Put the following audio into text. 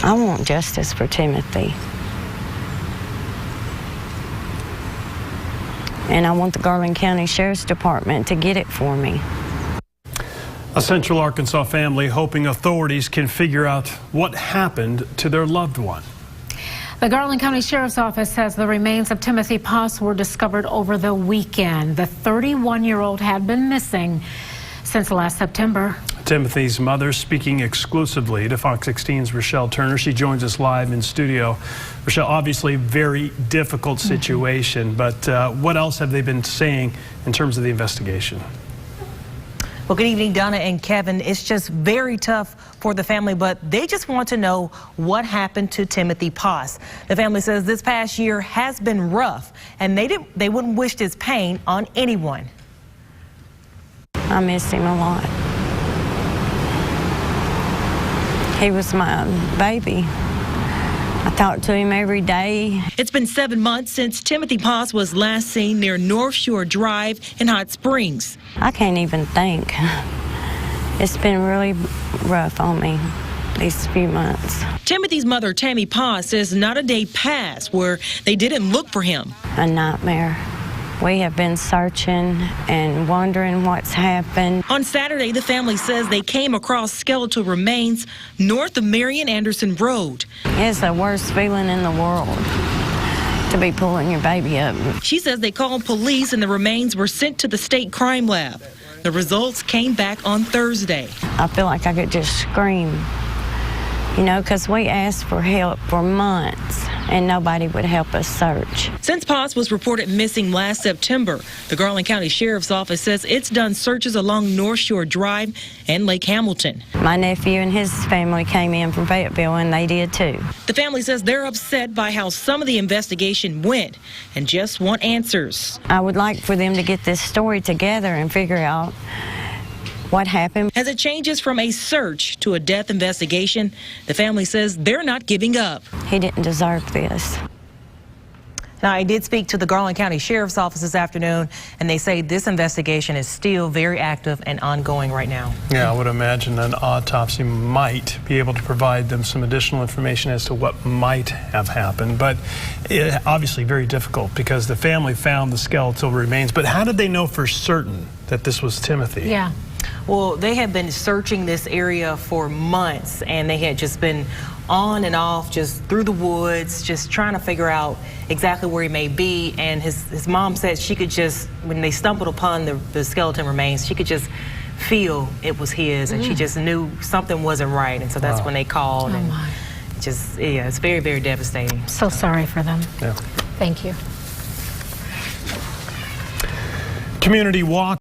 I want justice for Timothy. And I want the Garland County Sheriff's Department to get it for me. A Central Arkansas family hoping authorities can figure out what happened to their loved one. The Garland County Sheriff's Office says the remains of Timothy Poss were discovered over the weekend. The 31-year-old had been missing since last September. Timothy's mother speaking exclusively to Fox 16's Rochelle Turner. She joins us live in studio. Rochelle, obviously very difficult situation, but what else have they been saying in terms of the investigation? Well, good evening, Donna and Kevin. It's just very tough for the family, but they just want to know what happened to Timothy Poss. The family says this past year has been rough, and they wouldn't wish this pain on anyone. I miss him a lot. He was my baby. I talked to him every day. It's been 7 months since Timothy Poss was last seen near North Shore Drive in Hot Springs. I can't even think. It's been really rough on me these few months. Timothy's mother, Tammy Poss, says not a day passed where they didn't look for him. A nightmare. We have been searching and wondering what's happened. On Saturday, the family says they came across skeletal remains north of Marion Anderson Road. It's the worst feeling in the world to be pulling your baby up. She says they called police and the remains were sent to the state crime lab. The results came back on Thursday. I feel like I could just scream, you know, because we asked for help for months and nobody would help us search. Since Poss was reported missing last September, the Garland County Sheriff's Office says it's done searches along North Shore Drive and Lake Hamilton. My nephew and his family came in from Fayetteville and they did too. The family says they're upset by how some of the investigation went and just want answers. I would like for them to get this story together and figure out what happened. As it changes from a search to a death investigation, the family says they're not giving up. He didn't deserve this. Now, I did speak to the Garland County Sheriff's Office this afternoon, and they say this investigation is still very active and ongoing right now. Yeah, I would imagine an autopsy might be able to provide them some additional information as to what might have happened, but obviously very difficult because the family found the skeletal remains. But how did they know for certain that this was Timothy? Yeah. Well, they had been searching this area for months, and they had just been on and off, just through the woods, just trying to figure out exactly where he may be. And his mom said she could just, when they stumbled upon the skeleton remains, she could just feel it was his, and she just knew something wasn't right. And so that's when they called. And just, yeah, it's very, very devastating. So sorry for them. Yeah. Thank you. Community walk.